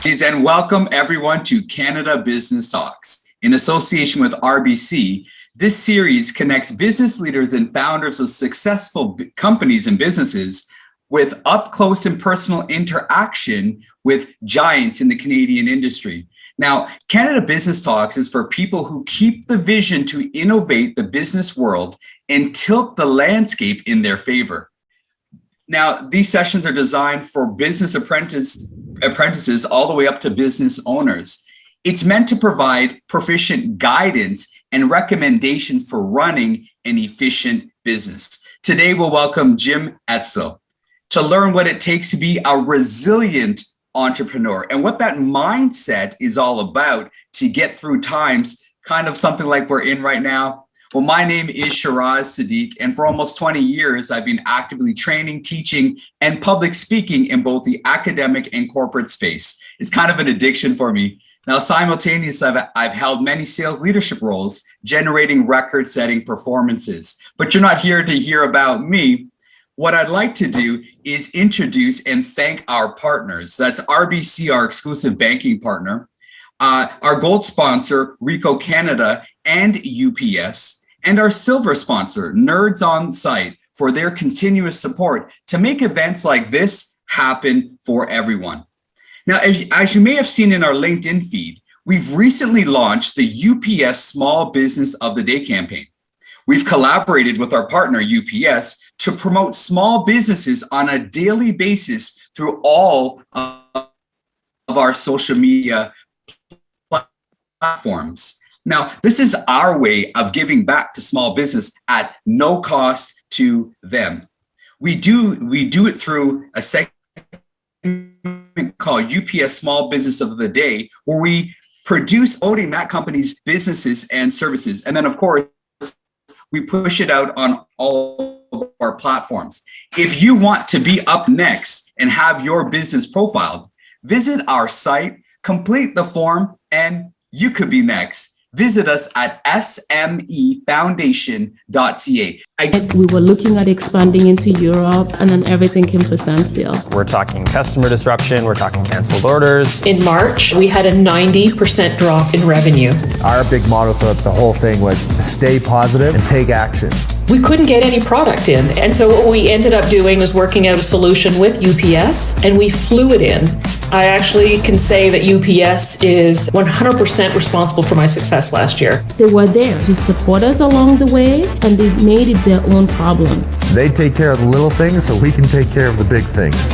And welcome everyone to Canada Business Talks. In association with RBC, this series connects business leaders and founders of successful companies and businesses with up-close and personal interaction with giants in the Canadian industry. Now, Canada Business Talks is for people who keep the vision to innovate the business world and tilt the landscape in their favor. Now, these sessions are designed for business apprentices all the way up to business owners. It's meant to provide proficient guidance and recommendations for running an efficient business. Today, we'll welcome Jim Estill to learn what it takes to be a resilient entrepreneur and what that mindset is all about to get through times, kind of something like we're in right now. Well, my name is Shiraz Sadiq, and for almost 20 years, I've been actively training, teaching, and public speaking in both the academic and corporate space. It's kind of an addiction for me. Now, simultaneously, I've held many sales leadership roles, generating record-setting performances. But you're not here to hear about me. What I'd like to do is introduce and thank our partners. That's RBC, our exclusive banking partner, our gold sponsor, Ricoh Canada and UPS, and our silver sponsor, Nerds On Site, for their continuous support to make events like this happen for everyone. Now, as you may have seen in our LinkedIn feed, we've recently launched the UPS Small Business of the Day campaign. We've collaborated with our partner, UPS, to promote small businesses on a daily basis through all of our social media platforms. Now, this is our way of giving back to small business at no cost to them. We do it through a segment called UPS Small Business of the Day, where we produce promoting that company's businesses and services. And then, of course, we push it out on all of our platforms. If you want to be up next and have your business profiled, visit our site, complete the form, and you could be next. Visit us at smefoundation.ca. We were looking at expanding into Europe, and then everything came to a standstill. We're talking customer disruption. We're talking canceled orders. In March, we had a 90% drop in revenue. Our big motto throughout the whole thing was stay positive and take action. We couldn't get any product in. And so what we ended up doing was working out a solution with UPS, and we flew it in. I actually can say that UPS is 100% responsible for my success last year. They were there to support us along the way, and they made it their own problem. They take care of the little things so we can take care of the big things.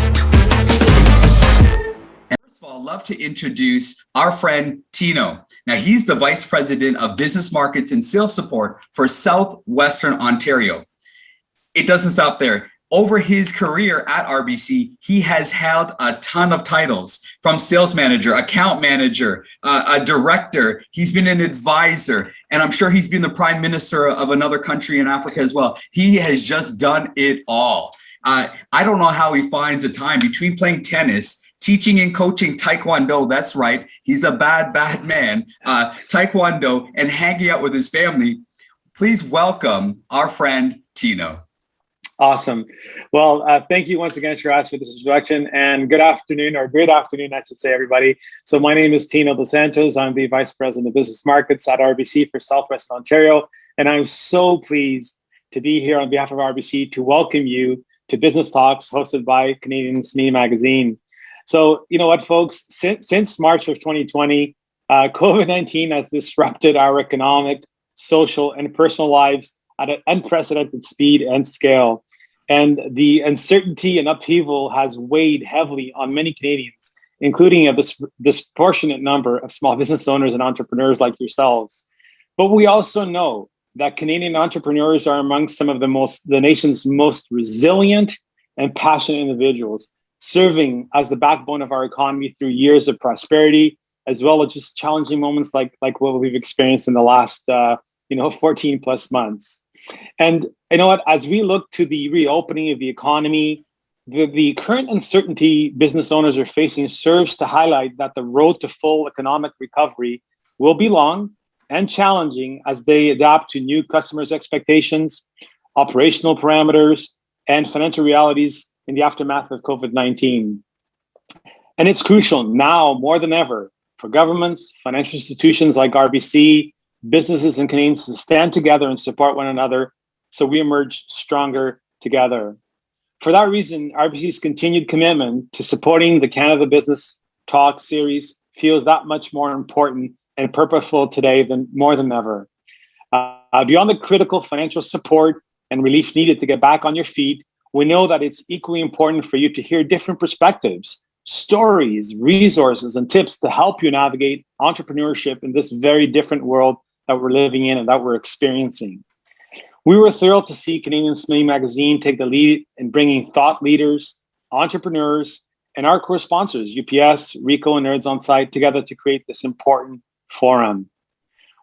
And first of all, I'd love to introduce our friend Tino. Now, he's the Vice President of Business Markets and Sales Support for Southwestern Ontario. It doesn't stop there. Over his career at RBC, he has held a ton of titles, from sales manager, account manager, a director. He's been an advisor, and I'm sure he's been the prime minister of another country in Africa as well. He has just done it all. I don't know how he finds the time between playing tennis, teaching and coaching Taekwondo. That's right. He's a bad man. Taekwondo, and hanging out with his family. Please welcome our friend Tino. Awesome. Well, thank you once again, Shiraz, for this introduction, and good afternoon, or great afternoon, I should say, everybody. So my name is Tino Dos Santos. I'm the Vice President of Business Markets at RBC for Southwestern Ontario, and I'm so pleased to be here on behalf of RBC to welcome you to Business Talks hosted by Canadian SME Magazine. So, you know what, folks, since March of 2020, COVID-19 has disrupted our economic, social, and personal lives at an unprecedented speed and scale. And the uncertainty and upheaval has weighed heavily on many Canadians, including a disproportionate number of small business owners and entrepreneurs like yourselves. But we also know that Canadian entrepreneurs are among some of the nation's most resilient and passionate individuals, serving as the backbone of our economy through years of prosperity, as well as just challenging moments like what we've experienced in the last 14 plus months. And you know what, as we look to the reopening of the economy, the current uncertainty business owners are facing serves to highlight that the road to full economic recovery will be long and challenging as they adapt to new customers' expectations, operational parameters, and financial realities in the aftermath of COVID-19. And it's crucial now more than ever for governments, financial institutions like RBC, businesses and Canadians to stand together and support one another so we emerge stronger together. For that reason, RBC's continued commitment to supporting the Canada Business Talk series feels that much more important and purposeful today than more than ever. Beyond the critical financial support and relief needed to get back on your feet, we know that it's equally important for you to hear different perspectives, stories, resources, and tips to help you navigate entrepreneurship in this very different world that we're living in and that we're experiencing. We were thrilled to see Canadian SME Magazine take the lead in bringing thought leaders, entrepreneurs, and our core sponsors, UPS, Ricoh, and Nerds on Site, together to create this important forum.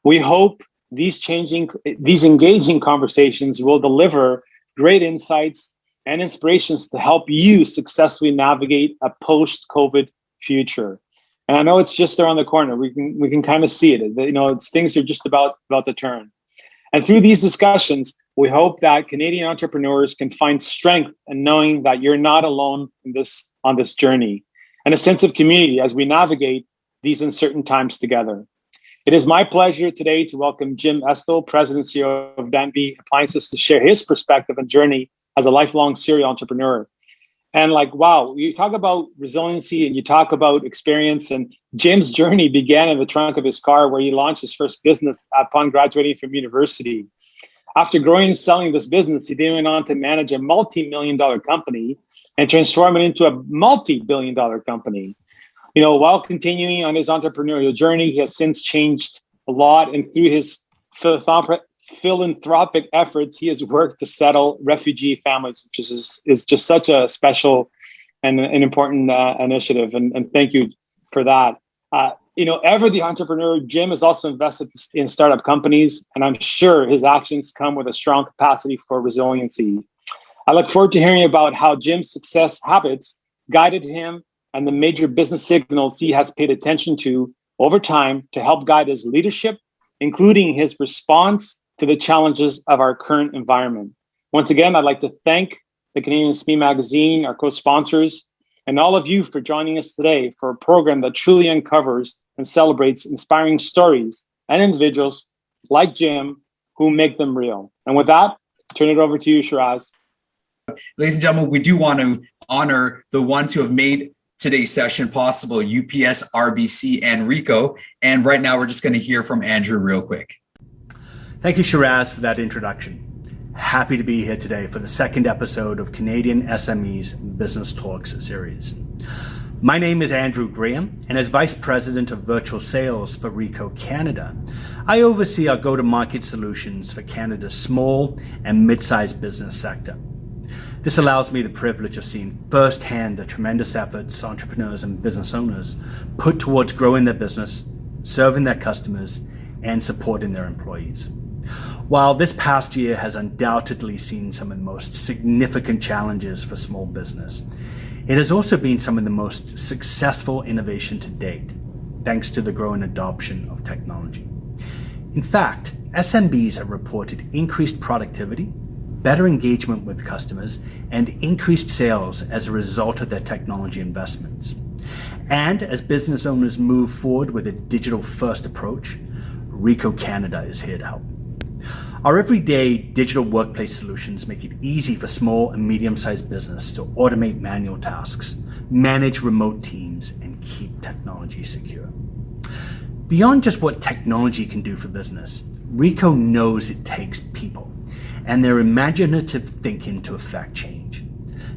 We hope these engaging conversations will deliver great insights and inspirations to help you successfully navigate a post-COVID future. And I know it's just around the corner. We can kind of see it. It's things are just about to turn. And through these discussions, we hope that Canadian entrepreneurs can find strength in knowing that you're not alone on this journey, and a sense of community as we navigate these uncertain times together. It is my pleasure today to welcome Jim Estill, President and CEO of Danby Appliances, to share his perspective and journey as a lifelong serial entrepreneur. And wow, you talk about resiliency and you talk about experience, and Jim's journey began in the trunk of his car where he launched his first business upon graduating from university. After growing and selling this business, he then went on to manage a multi-million-dollar company and transform it into a multi-billion-dollar company. While continuing on his entrepreneurial journey, he has since changed a lot, and through his philanthropic efforts, he has worked to settle refugee families, which is just such a special and an important initiative. And thank you for that. Ever the entrepreneur, Jim has also invested in startup companies, and I'm sure his actions come with a strong capacity for resiliency. I look forward to hearing about how Jim's success habits guided him and the major business signals he has paid attention to over time to help guide his leadership, including his response to the challenges of our current environment. Once again, I'd like to thank the Canadian SME Magazine, our co-sponsors, and all of you for joining us today for a program that truly uncovers and celebrates inspiring stories and individuals like Jim who make them real. And with that, turn it over to you, Shiraz. Ladies and gentlemen, we do want to honor the ones who have made today's session possible: UPS, RBC, and Ricoh. And right now, we're just going to hear from Andrew real quick. Thank you, Shiraz, for that introduction. Happy to be here today for the second episode of Canadian SME's Business Talks series. My name is Andrew Graham, and as Vice President of Virtual Sales for Ricoh Canada, I oversee our go-to-market solutions for Canada's small and mid-sized business sector. This allows me the privilege of seeing firsthand the tremendous efforts entrepreneurs and business owners put towards growing their business, serving their customers, and supporting their employees. While this past year has undoubtedly seen some of the most significant challenges for small business, it has also been some of the most successful innovation to date, thanks to the growing adoption of technology. In fact, SMBs have reported increased productivity, better engagement with customers, and increased sales as a result of their technology investments. And as business owners move forward with a digital-first approach, Ricoh Canada is here to help. Our everyday digital workplace solutions make it easy for small and medium-sized business to automate manual tasks, manage remote teams, and keep technology secure. Beyond just what technology can do for business, Ricoh knows it takes people and their imaginative thinking to affect change.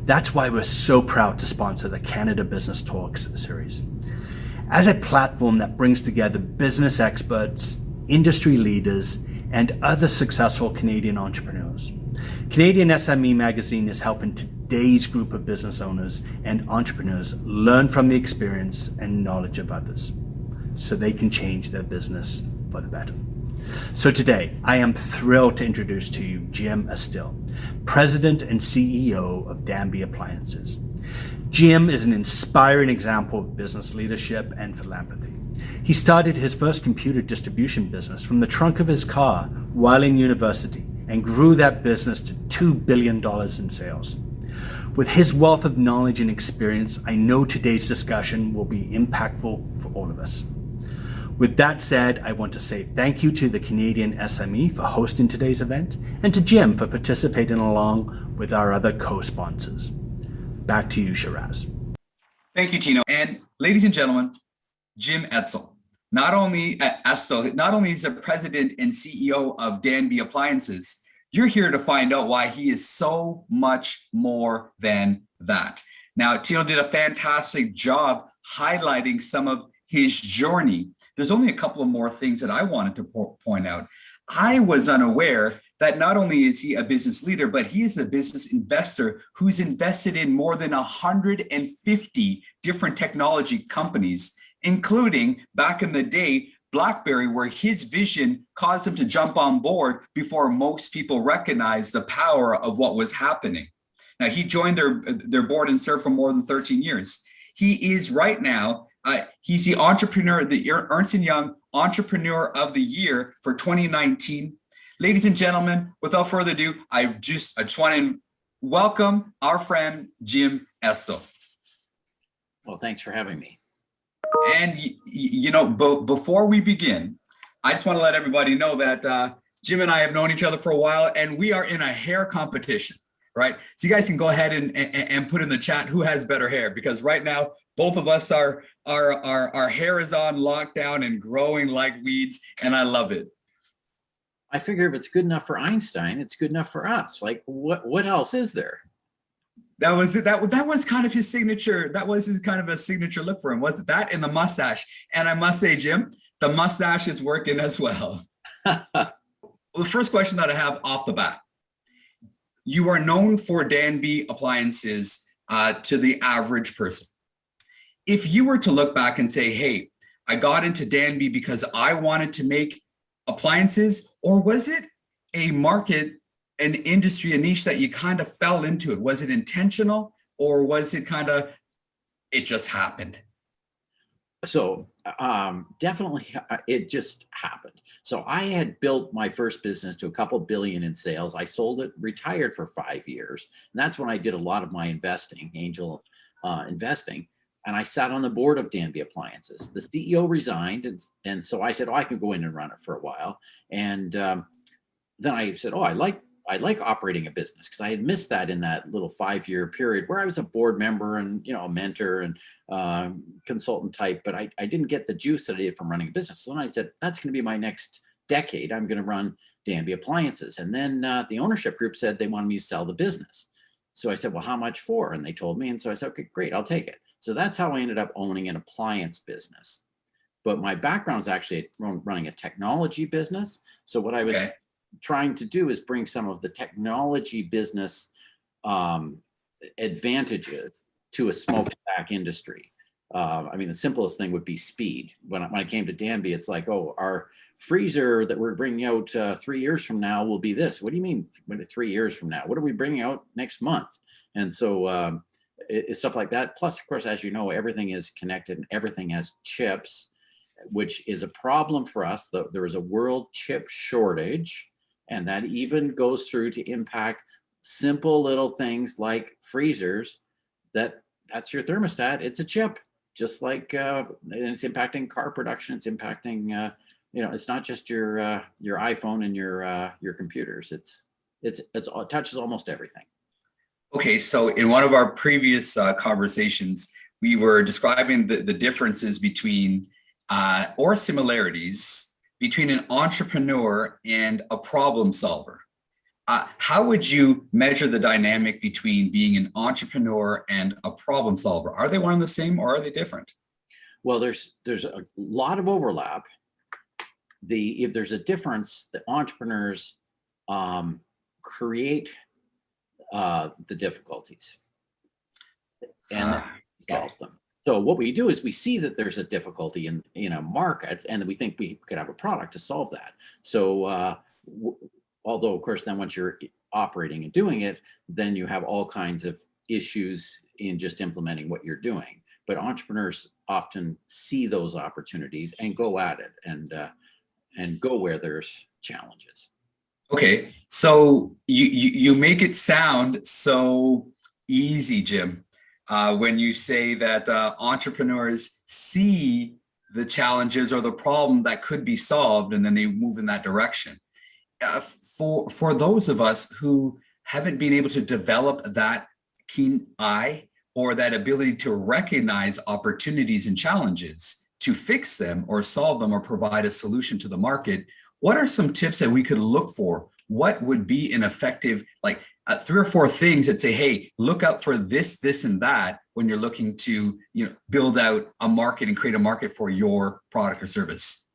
That's why we're so proud to sponsor the Canada Business Talks series. As a platform that brings together business experts, industry leaders, and other successful Canadian entrepreneurs, Canadian SME Magazine is helping today's group of business owners and entrepreneurs learn from the experience and knowledge of others so they can change their business for the better. So today, I am thrilled to introduce to you Jim Estill, President and CEO of Danby Appliances. Jim is an inspiring example of business leadership and philanthropy. He started his first computer distribution business from the trunk of his car while in university and grew that business to $2 billion in sales. With his wealth of knowledge and experience, I know today's discussion will be impactful for all of us. With that said, I want to say thank you to the Canadian SME for hosting today's event and to Jim for participating along with our other co-sponsors. Back to you, Shiraz. Thank you, Tino. And ladies and gentlemen, Jim Estill. Not only is the president and CEO of Danby Appliances, you're here to find out why he is so much more than that. Now, Tino did a fantastic job highlighting some of his journey. There's only a couple of more things that I wanted to point out. I was unaware that not only is he a business leader, but he is a business investor who's invested in more than 150 different technology companies, including back in the day, BlackBerry, where his vision caused him to jump on board before most people recognized the power of what was happening. Now, he joined their board and served for more than 13 years. He is right now, he's the entrepreneur, the Ernst & Young Entrepreneur of the Year for 2019. Ladies and gentlemen, without further ado, I just want to welcome our friend, Jim Estill. Well, thanks for having me. And, before we begin, I just want to let everybody know that Jim and I have known each other for a while, and we are in a hair competition, right? So you guys can go ahead and put in the chat who has better hair, because right now, both of us our hair is on lockdown and growing like weeds, and I love it. I figure if it's good enough for Einstein, it's good enough for us. Like, what else is there? That was it. That was kind of his signature. That was his kind of a signature look for him, wasn't that? And the mustache. And I must say, Jim, the mustache is working as well. The first question that I have off the bat: you are known for Danby Appliances to the average person. If you were to look back and say, "Hey, I got into Danby because I wanted to make appliances," or was it a market, an industry, a niche that you kind of fell into it? Was it intentional, or was it kind of, it just happened? So definitely it just happened. So I had built my first business to a couple billion in sales. I sold it, retired for 5 years. And that's when I did a lot of my investing, angel investing. And I sat on the board of Danby Appliances. The CEO resigned. And so I said, I can go in and run it for a while. And then I said, I like operating a business, because I had missed that in that little 5-year period where I was a board member and, a mentor and consultant type, but I didn't get the juice that I did from running a business. So then I said, that's going to be my next decade. I'm going to run Danby Appliances. And then the ownership group said they wanted me to sell the business. So I said, well, how much for? And they told me. And so I said, okay, great, I'll take it. So that's how I ended up owning an appliance business. But my background is actually running a technology business. So what I was trying to do is bring some of the technology business advantages to a smokestack industry. The simplest thing would be speed. When I came to Danby, it's like, our freezer that we're bringing out 3 years from now will be this. What do you mean 3 years from now? What are we bringing out next month? And so it's stuff like that. Plus, of course, as you know, everything is connected and everything has chips, which is a problem for us. There is a world chip shortage, and that even goes through to impact simple little things like freezers. That's your thermostat. It's a chip, just like and it's impacting car production. It's impacting it's not just your iPhone and your computers. It touches almost everything. Okay, so in one of our previous conversations, we were describing the differences between or similarities between an entrepreneur and a problem solver. How would you measure the dynamic between being an entrepreneur and a problem solver? Are they one and the same, or are they different? Well, there's a lot of overlap. If there's a difference, the entrepreneurs create the difficulties and solve them. So what we do is we see that there's a difficulty in a market, and we think we could have a product to solve that. So although, of course, then once you're operating and doing it, then you have all kinds of issues in just implementing what you're doing. But entrepreneurs often see those opportunities and go at it and go where there's challenges. Okay, so you make it sound so easy, Jim, when you say that entrepreneurs see the challenges or the problem that could be solved, and then they move in that direction. For those of us who haven't been able to develop that keen eye or that ability to recognize opportunities and challenges to fix them or solve them or provide a solution to the market, what are some tips that we could look for? What would be an effective, like 3 or 4 things that say, hey, look out for this, this, and that when you're looking to, build out a market and create a market for your product or service?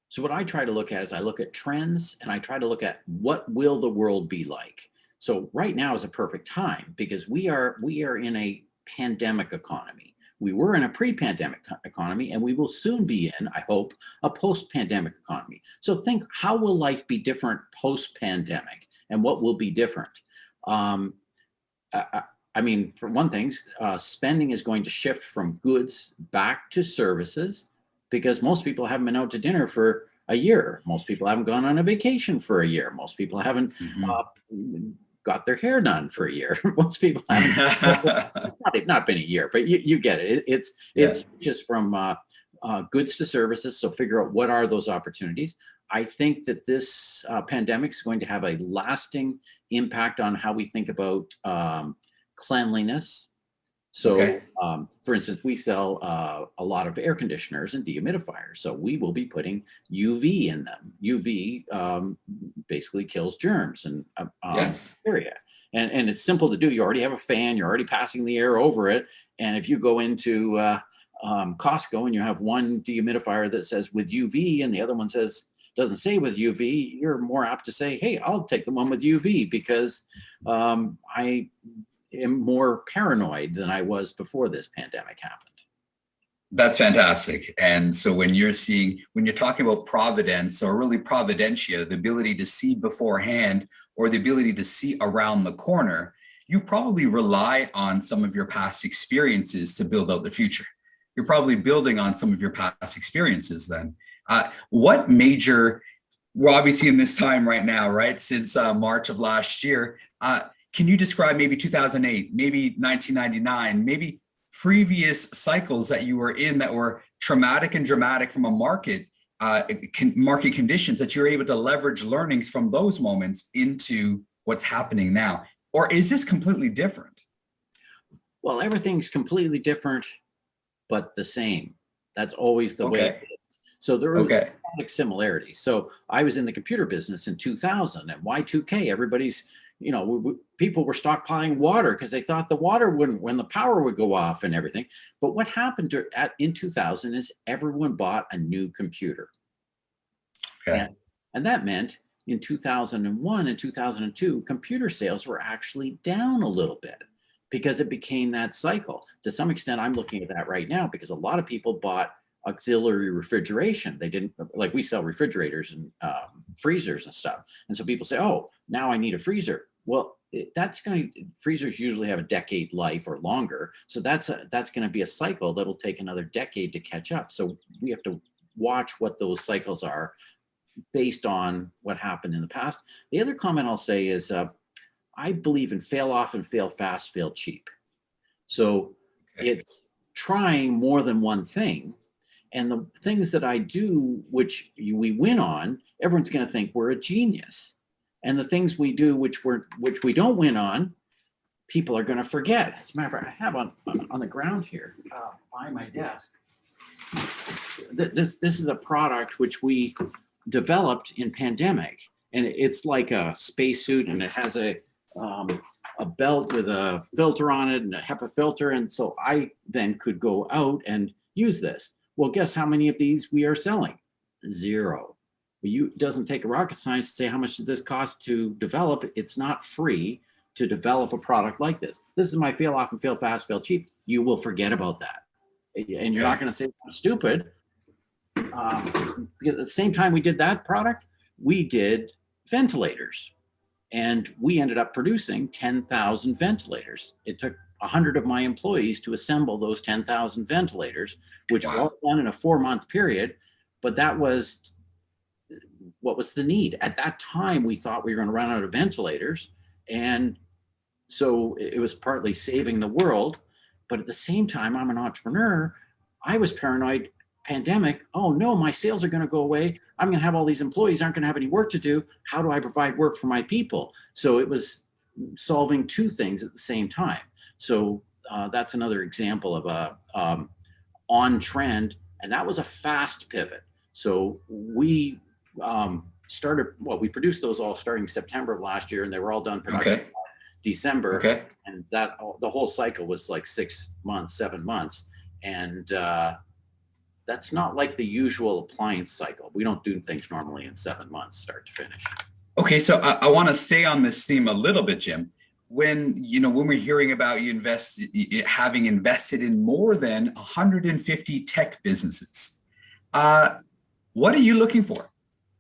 So what I try to look at is I look at trends and I try to look at what will the world be like. So right now is a perfect time because we are in a pandemic economy. We were in a pre-pandemic economy and we will soon be in, I hope, a post-pandemic economy. So think, how will life be different post-pandemic and what will be different? I mean, for one thing, spending is going to shift from goods back to services because most people haven't been out to dinner for a year. Most people haven't gone on a vacation for a year. Most people haven't got their hair done for a year. Most people haven't, not been a year, but you get it. It's just from goods to services. So figure out what are those opportunities. I think that this pandemic is going to have a lasting impact on how we think about cleanliness. So, for instance, we sell a lot of air conditioners and dehumidifiers. So we will be putting UV in them. UV basically kills germs and bacteria. And it's simple to do. You already have a fan. You're already passing the air over it. And if you go into Costco and you have one dehumidifier that says with UV and the other one doesn't say with UV, you're more apt to say, hey, I'll take the one with UV because I am more paranoid than I was before this pandemic happened. That's fantastic. And so when you're talking about providence or really providentia, the ability to see beforehand or the ability to see around the corner, you probably rely on some of your past experiences to build out the future. You're probably building on some of your past experiences then. What major, we're obviously in this time right now, right? Since March of last year, can you describe maybe 2008, maybe 1999, maybe previous cycles that you were in that were traumatic and dramatic from a market conditions that you're able to leverage learnings from those moments into what's happening now? Or is this completely different? Well, everything's completely different, but the same. That's always the way it is. So there are similarities. So I was in the computer business in 2000 and Y2K, everybody's, people were stockpiling water because they thought the water wouldn't, when the power would go off and everything. But what happened in 2000 is everyone bought a new computer. And that meant in 2001 and 2002, computer sales were actually down a little bit because it became that cycle. To some extent, I'm looking at that right now because a lot of people bought auxiliary refrigeration. They didn't, like we sell refrigerators and freezers and stuff. And so people say, oh, now I need a freezer. Well, freezers usually have a decade life or longer. So that's going to be a cycle that'll take another decade to catch up. So we have to watch what those cycles are based on what happened in the past. The other comment I'll say is I believe in fail often, fail fast, fail cheap. So it's trying more than one thing. And the things that I do, which we win on, everyone's going to think we're a genius. And the things we do, which we don't win on, people are going to forget. As a matter of fact, I have on the ground here by my desk. This is a product which we developed in pandemic, and it's like a spacesuit, and it has a belt with a filter on it and a HEPA filter, and so I then could go out and use this. Well, guess how many of these we are selling? 0. It doesn't take a rocket science to say how much does this cost to develop. It's not free to develop a product like this. This is my fail often, fail fast, fail cheap. You will forget about that. And you're not going to say I'm stupid. Because at the same time we did that product, we did ventilators. And we ended up producing 10,000 ventilators. It took 100 of my employees to assemble those 10,000 ventilators, which were all done in a 4-month period. But that was what was the need. At that time, we thought we were going to run out of ventilators. And so it was partly saving the world, but at the same time, I'm an entrepreneur. I was paranoid. Pandemic. Oh no, my sales are going to go away. I'm going to have all these employees aren't going to have any work to do. How do I provide work for my people? So it was solving two things at the same time. So that's another example of a on trend, and that was a fast pivot. So we we produced those all starting September of last year, and they were all done production December. Okay. And the whole cycle was like 6 months, 7 months, and that's not like the usual appliance cycle. We don't do things normally in 7 months, start to finish. Okay, so I want to stay on this theme a little bit, Jim. When we're hearing about you having invested in more than 150 tech businesses, what are you looking for?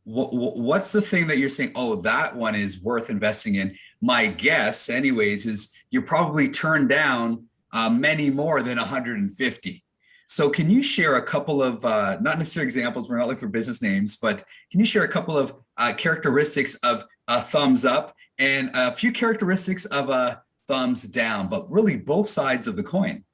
What's the thing that you're saying, oh, that one is worth investing in? My guess, anyways, is you probably turned down many more than 150. So can you share a couple of, not necessarily examples, we're not looking for business names, but can you share a couple of characteristics of a thumbs up and a few characteristics of a thumbs down, but really both sides of the coin?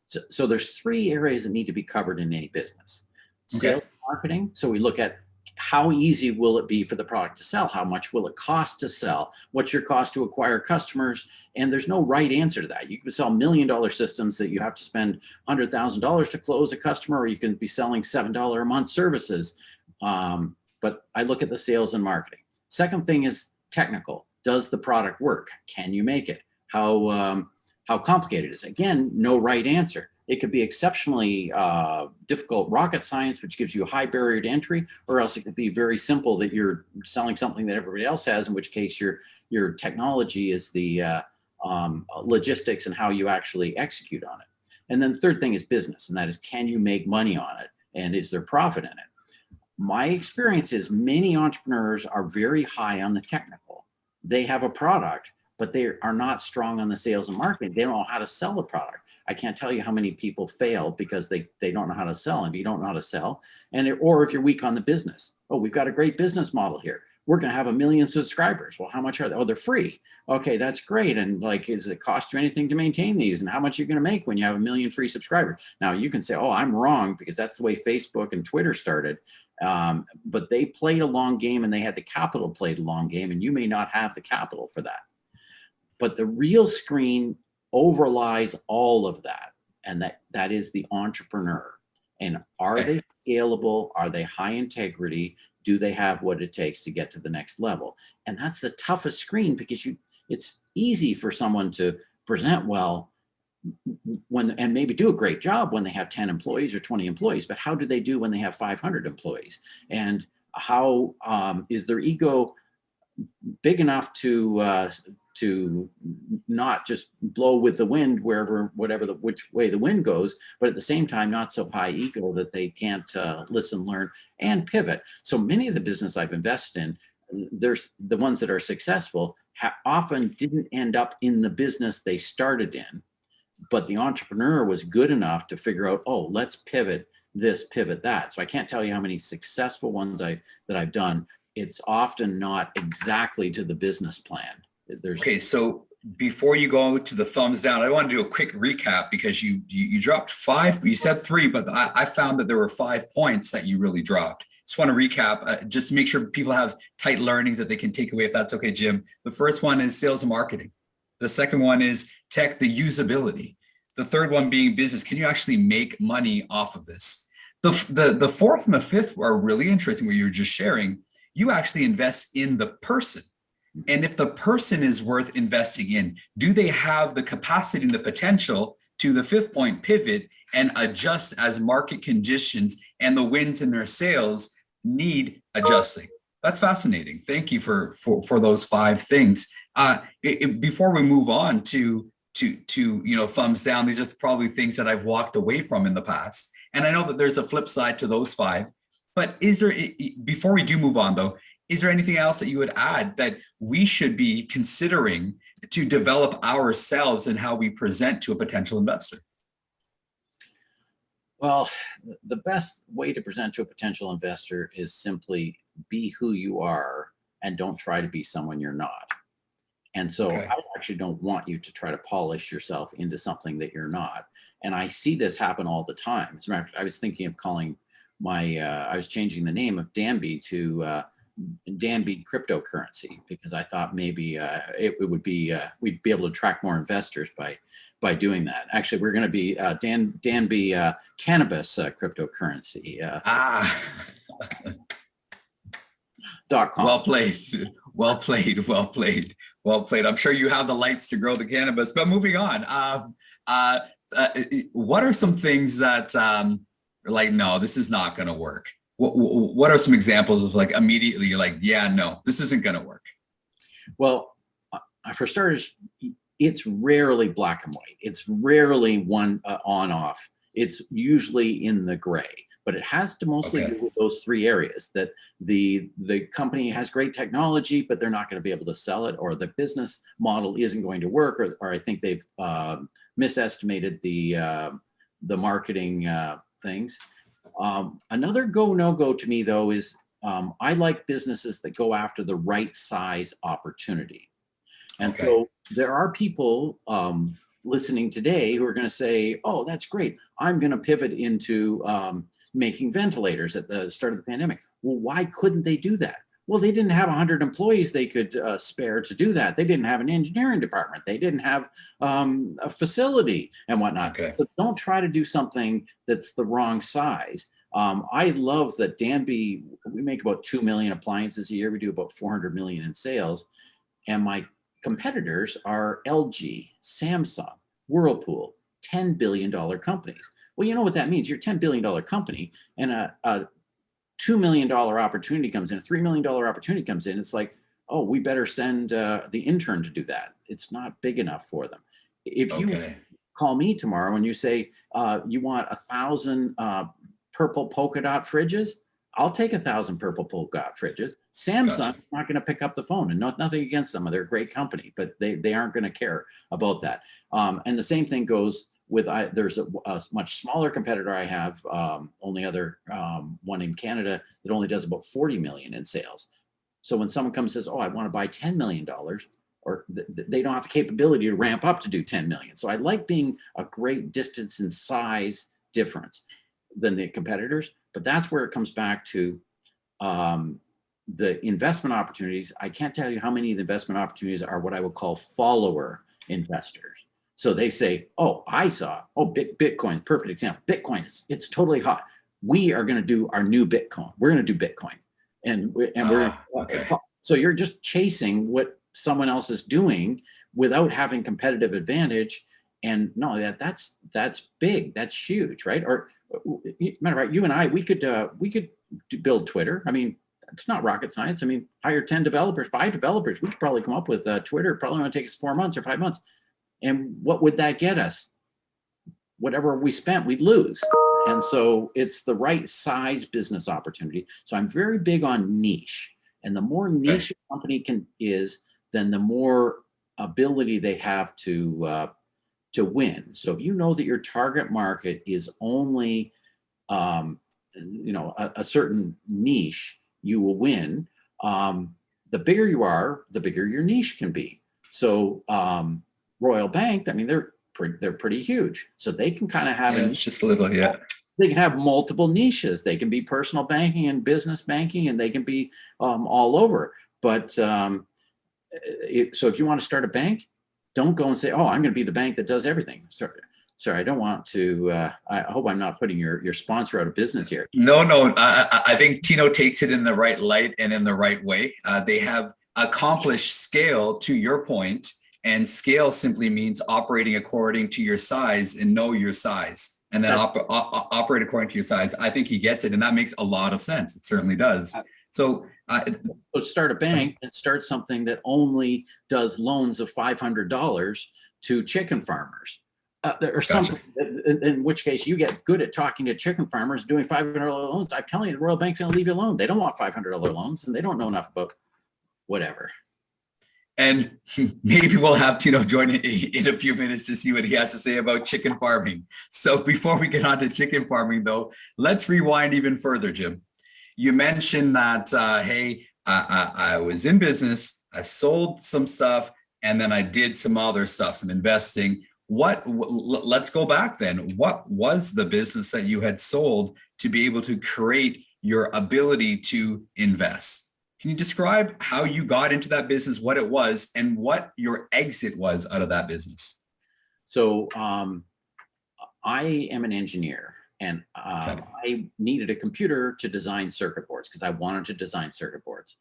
So there's 3 areas that need to be covered in any business. Sales, marketing. So we look at how easy will it be for the product to sell? How much will it cost to sell? What's your cost to acquire customers? And there's no right answer to that. You can sell $1 million systems that you have to spend $100,000 to close a customer, or you can be selling $7 a month services. But I look at the sales and marketing. Second thing is technical. Does the product work? Can you make it? How complicated is it? Again, no right answer. It could be exceptionally difficult rocket science, which gives you a high barrier to entry, or else it could be very simple that you're selling something that everybody else has, in which case your technology is the logistics and how you actually execute on it. And then the third thing is business, and that is, can you make money on it? And is there profit in it? My experience is many entrepreneurs are very high on the technical. They have a product, but they are not strong on the sales and marketing. They don't know how to sell the product. I can't tell you how many people fail because they don't know how to sell. And if you don't know how to sell, or if you're weak on the business, oh, we've got a great business model here. We're going to have 1 million subscribers. Well, how much are they? Oh, they're free. Okay, that's great. And like, does it cost you anything to maintain these? And how much are you going to make when you have 1 million free subscribers? Now you can say, oh, I'm wrong because that's the way Facebook and Twitter started. But they played a long game, and they had the capital played a long game, and you may not have the capital for that. But the real screen overlies all of that, and that is the entrepreneur. And are they scalable? Are they high integrity? Do they have what it takes to get to the next level? And that's the toughest screen, because it's easy for someone to present well and maybe do a great job when they have 10 employees or 20 employees, but how do they do when they have 500 employees? And how is their ego big enough to not just blow with the wind which way the wind goes, but at the same time not so high ego that they can't listen, learn, and pivot. So many of the business I've invested in, there's the ones that are successful often didn't end up in the business they started in, but the entrepreneur was good enough to figure out, oh, let's pivot this, pivot that. So I can't tell you how many successful ones that I've done. It's often not exactly to the business plan. Okay, so before you go to the thumbs down, I want to do a quick recap, because you dropped 5. You said 3, but I found that there were 5 points that you really dropped. Just want to recap, just to make sure people have tight learnings that they can take away, if that's okay, Jim. The first one is sales and marketing. The second one is tech, the usability. The third one being business. Can you actually make money off of this? The fourth and the fifth are really interesting, where you were just sharing. You actually invest in the person. And if the person is worth investing in, do they have the capacity and the potential to, the fifth point, pivot and adjust as market conditions and the wins in their sales need adjusting? That's fascinating. Thank you for those 5 things. Before we move on to thumbs down, these are probably things that I've walked away from in the past. And I know that there's a flip side to those 5. But before we do move on though, is there anything else that you would add that we should be considering to develop ourselves and how we present to a potential investor? Well, the best way to present to a potential investor is simply be who you are and don't try to be someone you're not. And so I actually don't want you to try to polish yourself into something that you're not. And I see this happen all the time. As a matter of fact, I was thinking of calling I was changing the name of Danby to Danby cryptocurrency, because I thought maybe it would be we'd be able to attract more investors by doing that. Actually, we're going to be Danby cannabis cryptocurrency. .com. Well played. Well played. Well played. Well played. I'm sure you have the lights to grow the cannabis. But moving on, what are some things that like, no, this is not going to work? What are some examples of like immediately you're like, yeah, no, this isn't going to work? Well, for starters, it's rarely black and white. It's rarely one on off. It's usually in the gray, but it has to mostly do with those three areas: that the company has great technology, but they're not going to be able to sell it, or the business model isn't going to work, or I think they've misestimated the marketing things. Another no-go to me, though, is I like businesses that go after the right size opportunity. And so there are people listening today who are going to say, oh, that's great, I'm going to pivot into making ventilators at the start of the pandemic. Well, why couldn't they do that? Well, they didn't have 100 employees they could spare to do that. They didn't have an engineering department. They didn't have a facility and whatnot. So don't try to do something that's the wrong size. I love that Danby, we make about 2 million appliances a year. We do about 400 million in sales. And my competitors are LG, Samsung, Whirlpool, $10 billion companies. Well, you know what that means. You're a $10 billion company, and a $2 million opportunity comes in, a $3 million opportunity comes in. It's like, oh, we better send the intern to do that. It's not big enough for them. If you call me tomorrow and you say you want 1,000 purple polka dot fridges, I'll take 1,000 purple polka dot fridges. Samsung is not going to pick up the phone, and nothing against them. They're a great company, but they aren't going to care about that. And the same thing goes with, there's a much smaller competitor I have, only other one in Canada that only does about 40 million in sales. So when someone comes and says, oh, I want to buy $10 million, or they don't have the capability to ramp up to do 10 million. So I like being a great distance in size difference than the competitors, but that's where it comes back to the investment opportunities. I can't tell you how many of the investment opportunities are what I would call follower investors. So they say, oh, I saw, oh, Bitcoin, perfect example. Bitcoin, it's totally hot. We are going to do our new Bitcoin. We're going to do Bitcoin. And we're so you're just chasing what someone else is doing without having competitive advantage. And no, that's big. That's huge, right? Or matter of fact, you and I, we could build Twitter. I mean, it's not rocket science. I mean, hire 10 developers, 5 developers. We could probably come up with Twitter. Probably going to take us 4 months or 5 months. And what would that get us? Whatever we spent, we'd lose. And so it's the right size business opportunity. So I'm very big on niche. And the more niche a company is, then the more ability they have to win. So if you know that your target market is only, a certain niche, you will win. The bigger you are, the bigger your niche can be. So Royal Bank, I mean, they're pretty huge. So they can kind of have it's just a little, they can have multiple niches. They can be personal banking and business banking, and they can be all over. But so if you want to start a bank, don't go and say, oh, I'm going to be the bank that does everything. Sorry, I don't want to, I hope I'm not putting your sponsor out of business here. No, I think Tino takes it in the right light and in the right way. They have accomplished scale, to your point, and scale simply means operating according to your size and know your size, and then operate according to your size. I think he gets it, and that makes a lot of sense. It certainly does. So start a bank and start something that only does loans of $500 to chicken farmers. Or something, in which case you get good at talking to chicken farmers, doing $500 loans. I'm telling you, the Royal Bank's going to leave you alone. They don't want $500 loans, and they don't know enough about whatever. And maybe we'll have Tino join in a few minutes to see what he has to say about chicken farming. So before we get on to chicken farming, though, let's rewind even further, Jim. You mentioned that, hey, I was in business, I sold some stuff, and then I did some other stuff, some investing. Let's go back then. What was the business that you had sold to be able to create your ability to invest? Can you describe how you got into that business, what it was, and what your exit was out of that business? So I am an engineer, and Okay. I needed a computer to design circuit boards because I wanted to design circuit boards.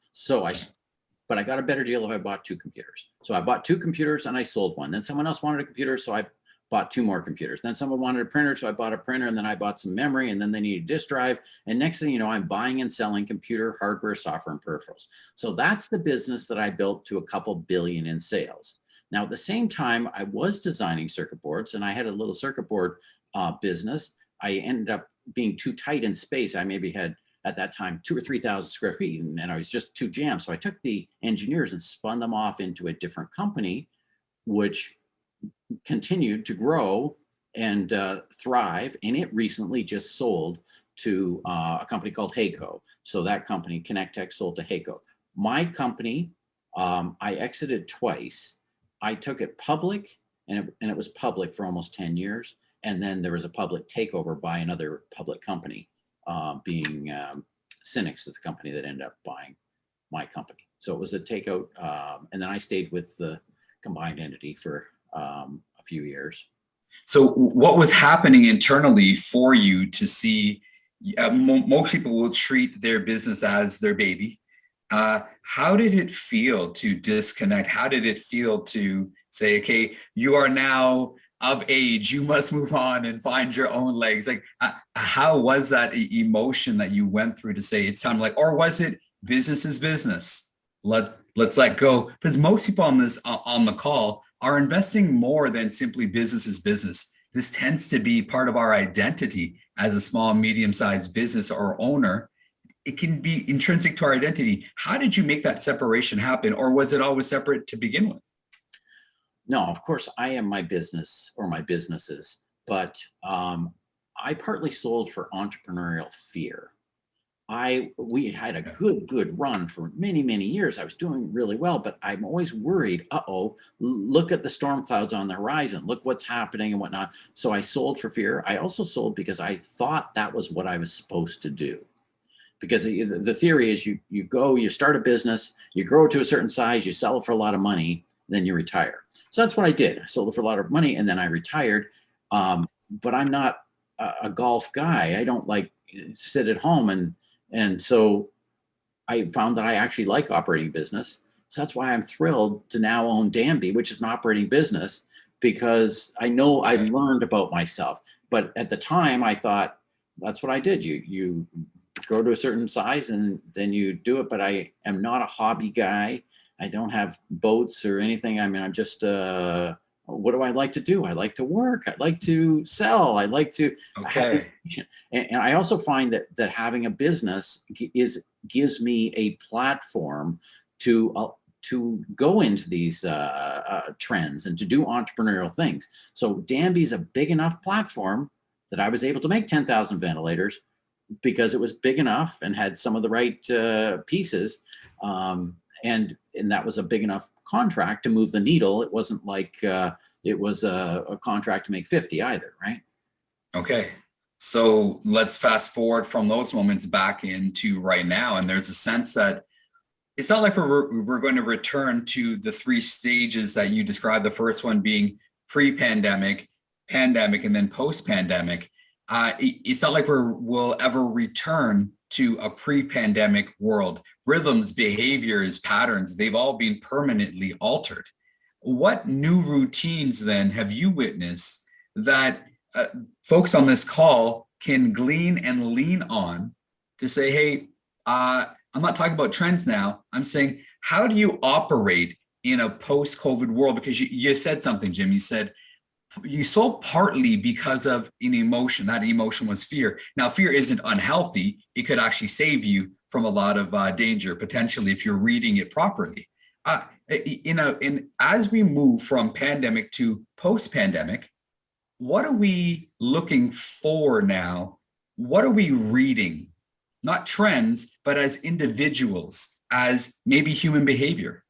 But I got a better deal if I bought 2 computers. So I bought 2 computers and I sold one. Then someone else wanted a computer, so I bought 2 more computers. Then someone wanted a printer, so I bought a printer, and then I bought some memory, and then they needed a disk drive. And next thing you know, I'm buying and selling computer hardware, software, and peripherals. So that's the business that I built to a couple billion in sales. Now, at the same time, I was designing circuit boards, and I had a little circuit board business. I ended up being too tight in space. I maybe had, at that time, 2,000 or 3,000 square feet, and I was just too jammed. So I took the engineers and spun them off into a different company, which continued to grow and thrive. And it recently just sold to a company called Hayco. So that company, Connectech, sold to Hayco. My company, I exited twice. I took it public, and it was public for almost 10 years. And then there was a public takeover by another public company, being Synnex is the company that ended up buying my company. So it was a takeout. And then I stayed with the combined entity for a few years. So what was happening internally for you to see? Most people will treat their business as their baby. How did it feel to disconnect? How did it feel to say, okay, you are now of age, you must move on and find your own legs? Like, how was that emotion that you went through to say it's time? Like, or was it business is business? Let's let go. Because most people on the call are investing more than simply business is business. This tends to be part of our identity as a small, medium-sized business or owner. It can be intrinsic to our identity. How did you make that separation happen? Or was it always separate to begin with? No, of course, I am my business or my businesses, but I partly sold for entrepreneurial fear. We had a good run for many, many years. I was doing really well, but I'm always worried, look at the storm clouds on the horizon. Look what's happening and whatnot. So I sold for fear. I also sold because I thought that was what I was supposed to do. Because the theory is you start a business, you grow it to a certain size, you sell it for a lot of money, then you retire. So that's what I did. I sold it for a lot of money, and then I retired. But I'm not a golf guy. I don't like sit at home. And so I found that I actually like operating business. So that's why I'm thrilled to now own Danby, which is an operating business, because I know I've learned about myself. But at the time, I thought that's what I did. You grow to a certain size and then you do it. But I am not a hobby guy. I don't have boats or anything. I mean, I'm just, what do I like to do? I like to work. I like to sell. I like to and I also find that having a business gives me a platform to go into these trends and to do entrepreneurial things. So Danby is a big enough platform that I was able to make 10,000 ventilators because it was big enough and had some of the right pieces. And that was a big enough contract to move the needle. It wasn't like it was a contract to make 50 either, right? Okay. So let's fast forward from those moments back into right now. And there's a sense that it's not like we're going to return to the 3 stages that you described. The first one being pre-pandemic, pandemic, and then post-pandemic. It's not like we'll ever return to a pre-pandemic world. Rhythms, behaviors, patterns, they've all been permanently altered. What new routines then have you witnessed that folks on this call can glean and lean on to say, hey, I'm not talking about trends now. I'm saying, how do you operate in a post-COVID world? Because you said something, Jim. You said you sold partly because of an emotion. That emotion was fear. Now, fear isn't unhealthy. It could actually save you from a lot of danger, potentially, if you're reading it properly. As we move from pandemic to post-pandemic, what are we looking for now? What are we reading? Not trends, but as individuals, as maybe human behavior.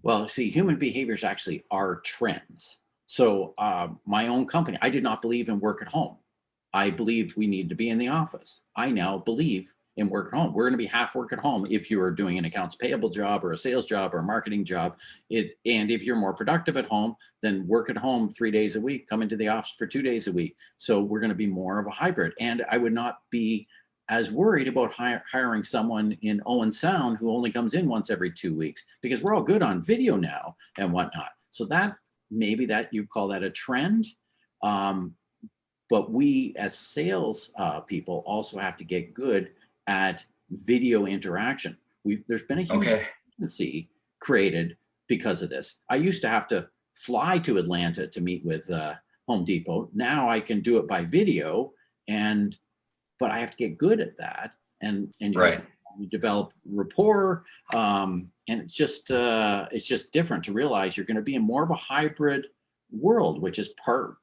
Well, see, human behaviors actually are trends. So my own company, I did not believe in work at home. I believed we needed to be in the office. I now believe in work at home. We're going to be half work at home if you are doing an accounts payable job or a sales job or a marketing job. And if you're more productive at home, then work at home 3 days a week, come into the office for 2 days a week. So we're going to be more of a hybrid. And I would not be as worried about hiring someone in Owen Sound who only comes in once every 2 weeks, because we're all good on video now and whatnot. So that maybe that you call that a trend. But we as sales people also have to get good at video interaction. There's been a huge dependency created because of this. I used to have to fly to Atlanta to meet with Home Depot. Now I can do it by video, but I have to get good at that, and you develop rapport, and it's just different to realize you're going to be in more of a hybrid world, which is part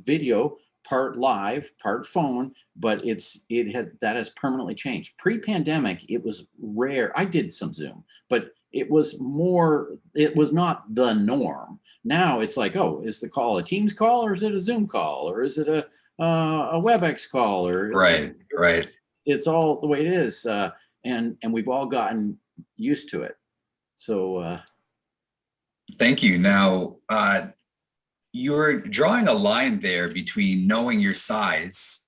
video, part live, part phone, but that has permanently changed. Pre-pandemic, it was rare. I did some Zoom, but it was not the norm. Now it's like, oh, is the call a Teams call, or is it a Zoom call, or is it a WebEx call, or right. It's all the way it is, and we've all gotten used to it. So thank you. Now you're drawing a line there between knowing your size.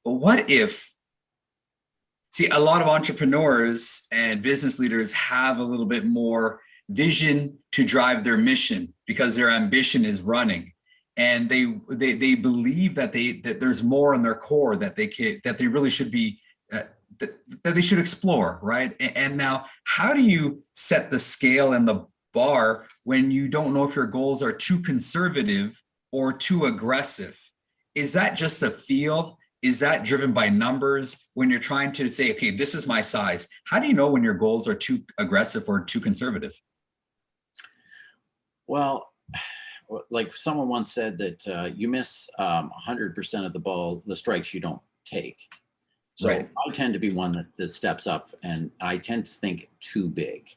What if, see, a lot of entrepreneurs and business leaders have a little bit more vision to drive their mission because their ambition is running, and they believe that there's more in their core that they really should be that they should explore, right? And now, how do you set the scale and the bar when you don't know if your goals are too conservative or too aggressive? Is that just a feel? Is that driven by numbers when you're trying to say, okay, this is my size? How do you know when your goals are too aggressive or too conservative? Well, like someone once said that you miss 100% of the strikes you don't take. So I tend to be one that steps up, and I tend to think too big,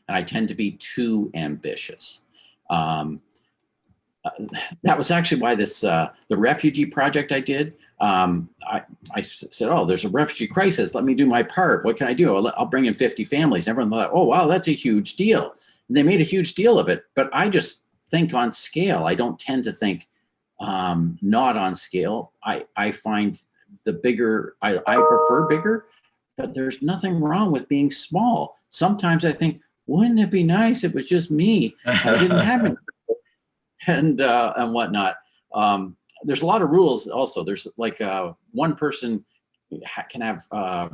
and I tend to be too ambitious. That was actually why the refugee project I did, I said, oh, there's a refugee crisis. Let me do my part. What can I do? I'll bring in 50 families. Everyone thought, oh, wow, that's a huge deal. And they made a huge deal of it. But I just think on scale. I don't tend to think not on scale. I find the bigger, I prefer bigger, but there's nothing wrong with being small. Sometimes I think, wouldn't it be nice if it was just me? I didn't have it. And whatnot. There's a lot of rules also. There's like one person can have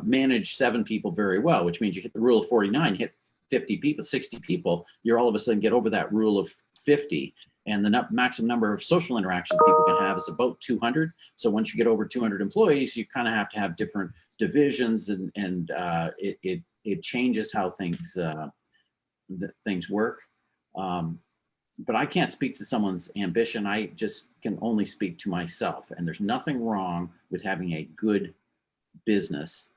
manage 7 people very well, which means you hit the rule of 49, hit 50 people, 60 people, you're all of a sudden get over that rule of 50. And the maximum number of social interactions people can have is about 200. So once you get over 200 employees, you kind of have to have different divisions, and it changes how things work. But I can't speak to someone's ambition. I just can only speak to myself. And there's nothing wrong with having a good business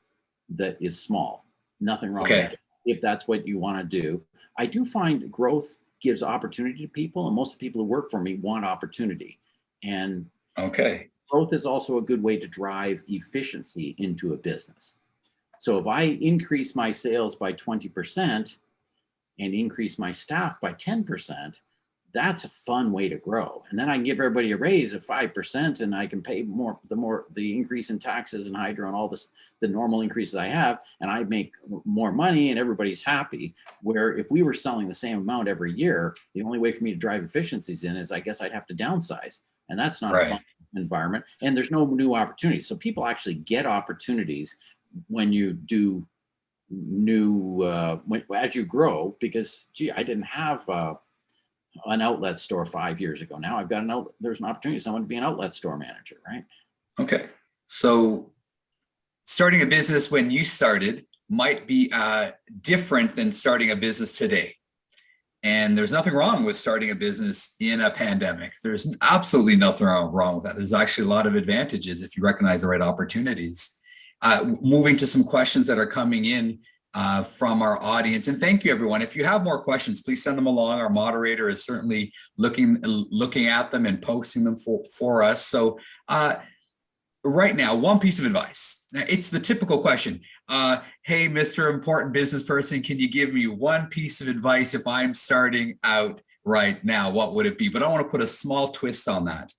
that is small. Nothing wrong with it if that's what you want to do. I do find growth gives opportunity to people, and most of the people who work for me want opportunity. And growth is also a good way to drive efficiency into a business. So if I increase my sales by 20% and increase my staff by 10%, that's a fun way to grow. And then I can give everybody a raise of 5%, and I can pay more, the increase in taxes and hydro and all this, the normal increases I have, and I make more money and everybody's happy. Where if we were selling the same amount every year, the only way for me to drive efficiencies in is I guess I'd have to downsize. And that's not a fun environment. And there's no new opportunities. So people actually get opportunities when you do new, as you grow, because gee, I didn't have an outlet store 5 years ago. Now I've got there's an opportunity for someone to be an outlet store manager, right? Okay. So starting a business when you started might be different than starting a business today. And there's nothing wrong with starting a business in a pandemic. There's absolutely nothing wrong with that. There's actually a lot of advantages if you recognize the right opportunities. Moving to some questions that are coming in from our audience. And thank you, everyone. If you have more questions, please send them along. Our moderator is certainly looking at them and posting them for us. So right now, one piece of advice. Now, it's the typical question. Hey, Mr. Important Business Person, can you give me one piece of advice if I'm starting out right now? What would it be? But I want to put a small twist on that.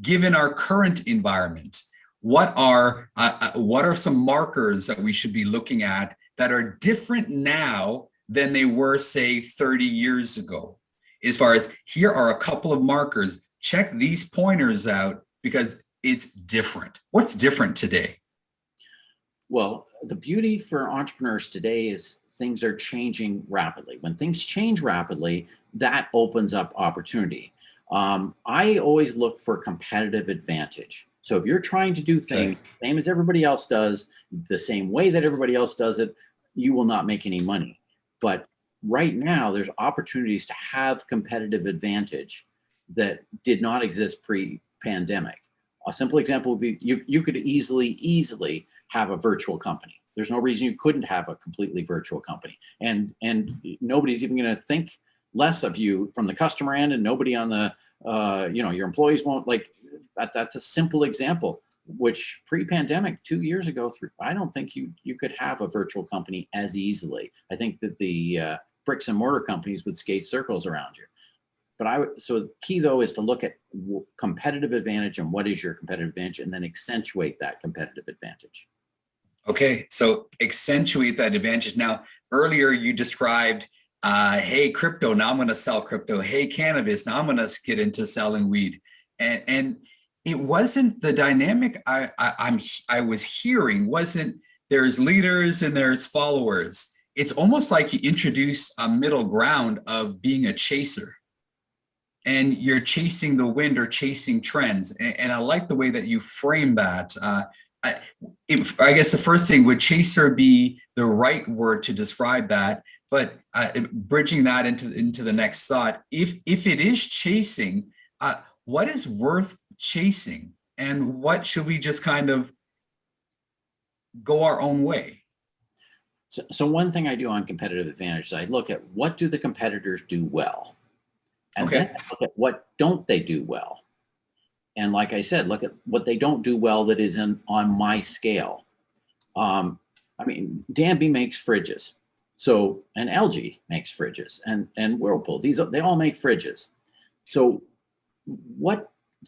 Given our current environment, what are some markers that we should be looking at that are different now than they were, say, 30 years ago? As far as, here are a couple of markers, check these pointers out because it's different. What's different today? Well, the beauty for entrepreneurs today is things are changing rapidly. When things change rapidly, that opens up opportunity. I always look for competitive advantage. So if you're trying to do things the same as everybody else does, the same way that everybody else does it, you will not make any money. But right now, there's opportunities to have competitive advantage that did not exist pre-pandemic. A simple example would be you could easily have a virtual company. There's no reason you couldn't have a completely virtual company. And nobody's even going to think less of you from the customer end, and nobody on the, your employees won't like that. That's a simple example, which pre-pandemic 2 years ago, I don't think you could have a virtual company as easily. I think that the bricks and mortar companies would skate circles around you. But so the key though is to look at competitive advantage and what is your competitive advantage, and then accentuate that competitive advantage. Okay, so accentuate that advantage. Now, earlier you described, hey, crypto, now I'm going to sell crypto. Hey, cannabis, now I'm going to get into selling weed. And it wasn't the dynamic I was hearing, wasn't there's leaders and there's followers. It's almost like you introduce a middle ground of being a chaser. And you're chasing the wind or chasing trends. And I like the way that you frame that. I guess the first thing, would chaser be the right word to describe that? But bridging that into the next thought, if it is chasing, what is worth chasing? And what should we just kind of go our own way? So one thing I do on competitive advantage is I look at what do the competitors do well? And then I look at what don't they do well. And like I said, look at what they don't do well that is on my scale. I mean, Danby makes fridges. So, and LG makes fridges, and Whirlpool, they all make fridges. So what's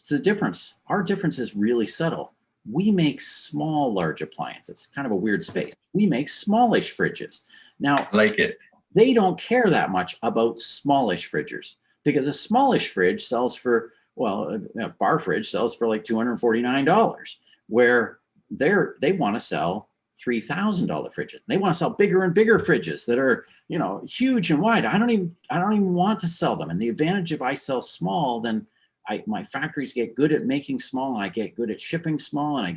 the difference? Our difference is really subtle. We make small, large appliances, kind of a weird space. We make smallish fridges. Now, I like it. They don't care that much about smallish fridges, because a smallish fridge sells for, well, a bar fridge sells for like $249, where they want to sell $3,000 fridges. They want to sell bigger and bigger fridges that are, huge and wide. I don't even want to sell them. And the advantage if I sell small, then my factories get good at making small, and I get good at shipping small, and I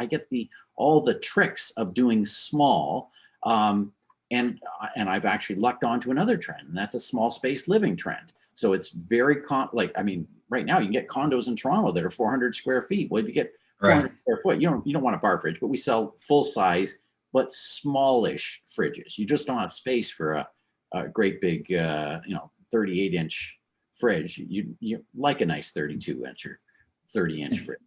get all the tricks of doing small. And I've actually lucked onto another trend, and that's a small space living trend. So it's very right now you can get condos in Toronto that are 400 square feet. Well, if you get 400 square foot, you don't want a bar fridge, but we sell full size but smallish fridges. You just don't have space for a great big 38-inch fridge. You like a nice 32-inch or 30-inch fridge.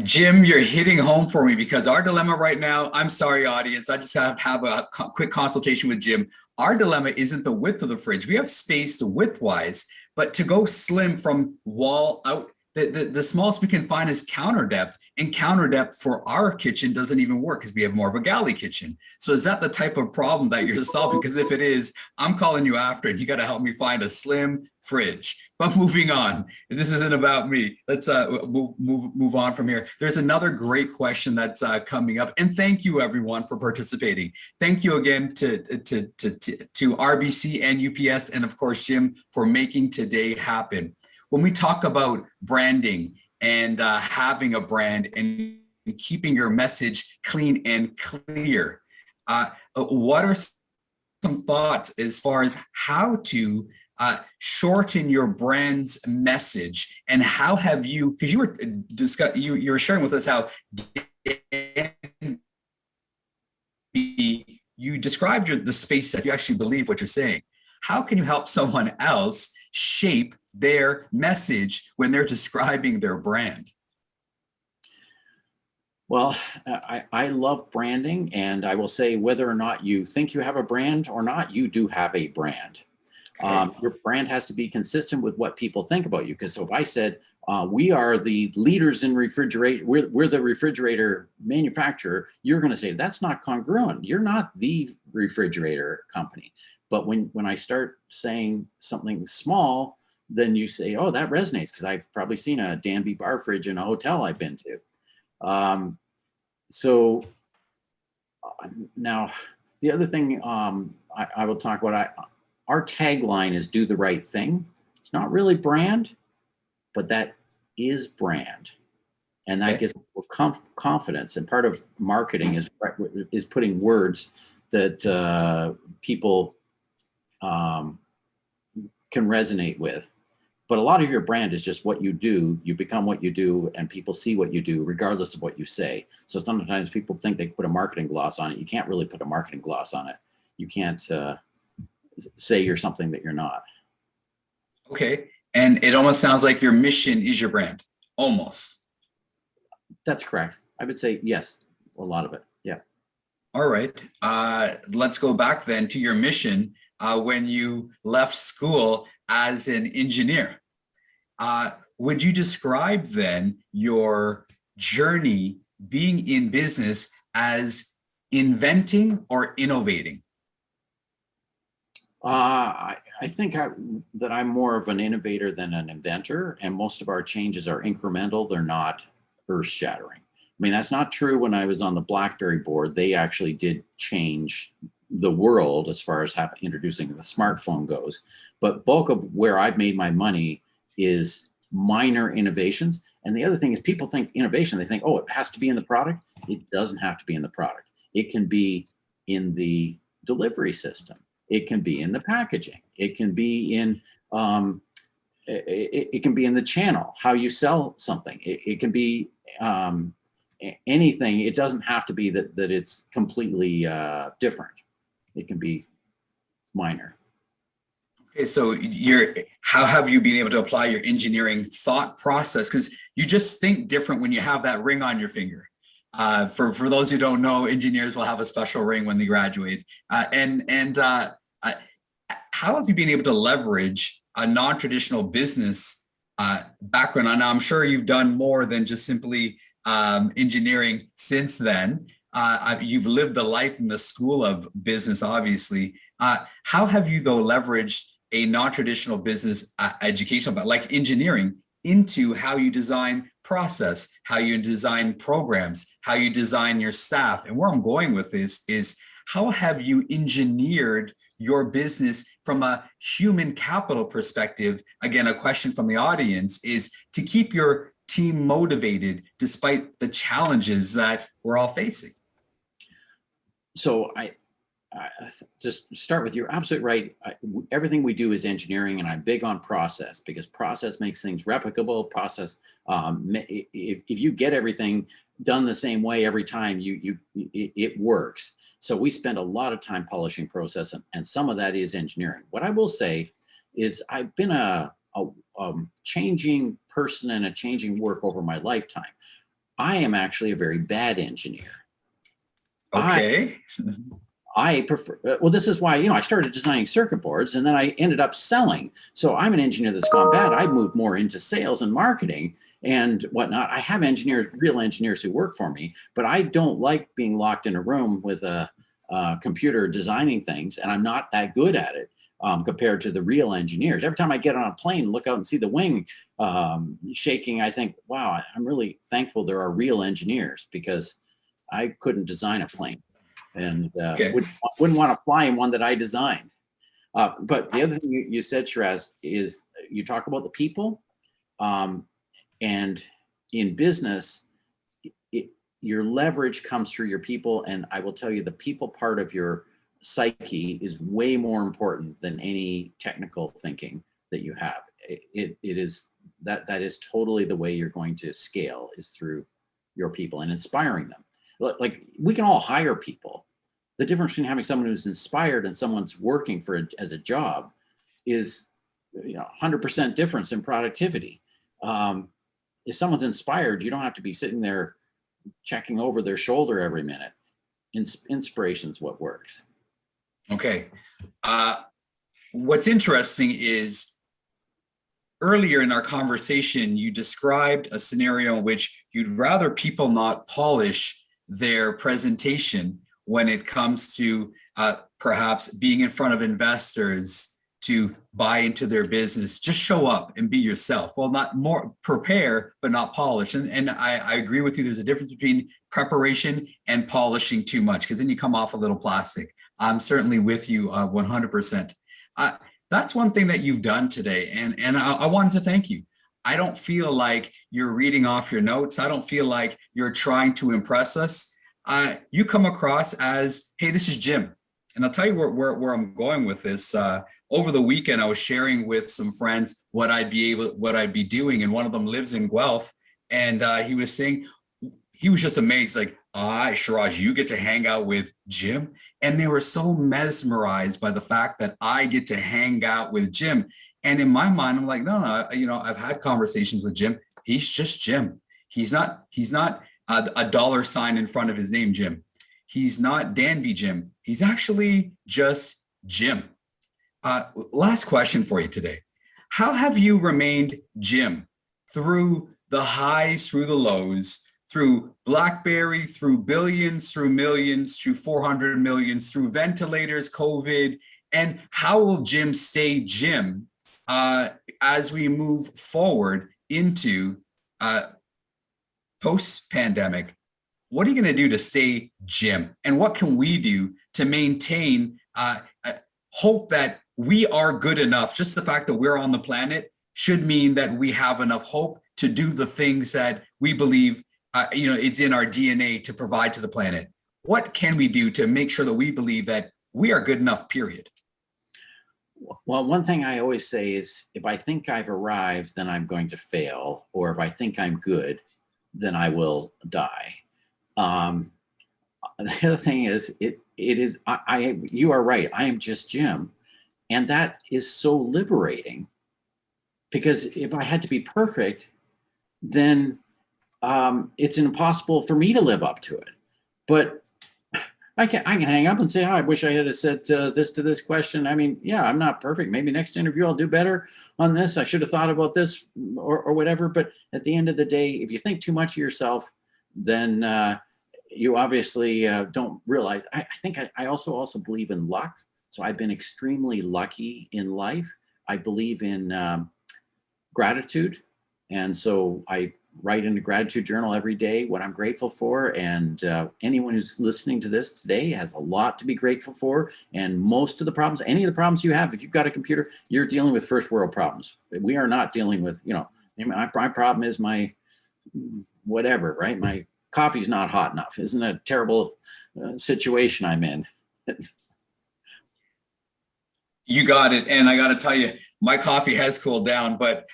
Jim, you're hitting home for me, because our dilemma right now, I'm sorry, audience, I just have a quick consultation with Jim. Our dilemma isn't the width of the fridge. We have space to width-wise, but to go slim from wall out, the smallest we can find is counter depth, and counter depth for our kitchen doesn't even work because we have more of a galley kitchen. So is that the type of problem that you're solving? Because if it is, I'm calling you after, and you got to help me find a slim fridge. But moving on, this isn't about me. Let's move on from here. There's another great question that's coming up, and thank you everyone for participating. Thank you again to RBC and UPS, and of course Jim, for making today happen. When we talk about branding and having a brand and keeping your message clean and clear, what are some thoughts as far as how to shorten your brand's message, and how have you? Because you were sharing with us how you described the space that you actually believe what you're saying. How can you help someone else shape their message when they're describing their brand? Well, I love branding, and I will say whether or not you think you have a brand or not, you do have a brand. Your brand has to be consistent with what people think about you. Because so if I said, we are the leaders in refrigeration, we're the refrigerator manufacturer, you're going to say, that's not congruent. You're not the refrigerator company. But when I start saying something small, then you say, oh, that resonates, because I've probably seen a Danby bar fridge in a hotel I've been to. Now, the other thing I will talk about, our tagline is do the right thing. It's not really brand, but that is brand. And that gives people confidence. And part of marketing is putting words that people can resonate with. But a lot of your brand is just what you do. You become what you do, and people see what you do regardless of what you say. So sometimes people think they put a marketing gloss on it. You can't really put a marketing gloss on it. You can't say you're something that you're not. Okay. And it almost sounds like your mission is your brand. Almost. That's correct. I would say yes, a lot of it. Yeah. All right. Let's go back then to your mission when you left school as an engineer. Would you describe then your journey being in business as inventing or innovating? I think that I'm more of an innovator than an inventor, and most of our changes are incremental. They're not earth-shattering. I mean, that's not true when I was on the BlackBerry board. They actually did change the world as far as introducing the smartphone goes. But bulk of where I've made my money is minor innovations. And the other thing is people think innovation, they think, oh, it has to be in the product. It doesn't have to be in the product. It can be in the delivery system. It can be in the packaging. It can be in it can be in the channel, how you sell something. It can be anything. It doesn't have to be that it's completely different. It can be minor. Okay, so how have you been able to apply your engineering thought process? Because you just think different when you have that ring on your finger. For those who don't know, engineers will have a special ring when they graduate. How have you been able to leverage a non-traditional business background? And I'm sure you've done more than just simply engineering since then. You've lived the life in the school of business, obviously. How have you, though, leveraged a non-traditional business education, but like engineering, into how you design process, how you design programs, how you design your staff? And where I'm going with this is, how have you engineered your business from a human capital perspective? Again, a question from the audience is to keep your team motivated despite the challenges that we're all facing. So I just start with, you're absolutely right. Everything we do is engineering, and I'm big on process because process makes things replicable. Process, if you get everything done the same way every time, it works. So we spend a lot of time polishing process, and some of that is engineering. What I will say is I've been a changing person and a changing work over my lifetime. I am actually a very bad engineer. Okay. I prefer, well, this is why, I started designing circuit boards and then I ended up selling. So I'm an engineer that's gone bad. I moved more into sales and marketing and whatnot. I have engineers, real engineers who work for me, but I don't like being locked in a room with a computer designing things. And I'm not that good at it compared to the real engineers. Every time I get on a plane, look out and see the wing shaking, I think, wow, I'm really thankful there are real engineers because I couldn't design a plane. And wouldn't want to fly in one that I designed. But the other thing you said, Shiraz, is you talk about the people. And in business, your leverage comes through your people. And I will tell you, the people part of your psyche is way more important than any technical thinking that you have. It is that is totally the way you're going to scale, is through your people and inspiring them. Like, we can all hire people. the difference between having someone who's inspired and someone's working for as a job is, 100% difference in productivity. If someone's inspired, you don't have to be sitting there checking over their shoulder every minute. Inspiration's what works. Okay. What's interesting is earlier in our conversation, you described a scenario in which you'd rather people not polish their presentation when it comes to perhaps being in front of investors to buy into their business. Just show up and be yourself. Well, not more prepare, but not polish. And I agree with you. There's a difference between preparation and polishing too much, because then you come off a little plastic. I'm certainly with you 100%. That's one thing that you've done today. And I wanted to thank you. I don't feel like you're reading off your notes. I don't feel like you're trying to impress us. You come across as, hey, this is Jim. And I'll tell you where I'm going with this. Over the weekend, I was sharing with some friends what I'd be doing, and one of them lives in Guelph, and he was saying he was just amazed, like, Shiraj, you get to hang out with Jim, and they were so mesmerized by the fact that I get to hang out with Jim. And in my mind, I'm like, no, I've had conversations with Jim. He's just Jim. He's not a dollar sign in front of his name, Jim. He's not Danby Jim. He's actually just Jim. Last question for you today. How have you remained Jim through the highs, through the lows, through BlackBerry, through billions, through millions, through 400 millions, through ventilators, COVID? And how will Jim stay Jim as we move forward into post-pandemic? What are you going to do to stay Jim? And what can we do to maintain hope that we are good enough? Just the fact that we're on the planet should mean that we have enough hope to do the things that we believe it's in our DNA to provide to the planet. What can we do to make sure that we believe that we are good enough, period? Well, one thing I always say is, if I think I've arrived, then I'm going to fail. Or if I think I'm good, then I will die. The other thing is, you are right. I am just Jim. And that is so liberating, because if I had to be perfect, then it's impossible for me to live up to it. But I can hang up and say, I wish I had said this to this question. I mean, yeah, I'm not perfect. Maybe next interview I'll do better on this. I should have thought about this or whatever. But at the end of the day, if you think too much of yourself, then you obviously don't realize. I think I also believe in luck. So I've been extremely lucky in life. I believe in gratitude. And so I write in a gratitude journal every day what I'm grateful for. And anyone who's listening to this today has a lot to be grateful for. And most of the problems, any of the problems you have, if you've got a computer, you're dealing with first world problems. We are not dealing with, my problem is my whatever, right? My coffee's not hot enough. Isn't it a terrible situation I'm in? You got it. And I got to tell you, my coffee has cooled down, but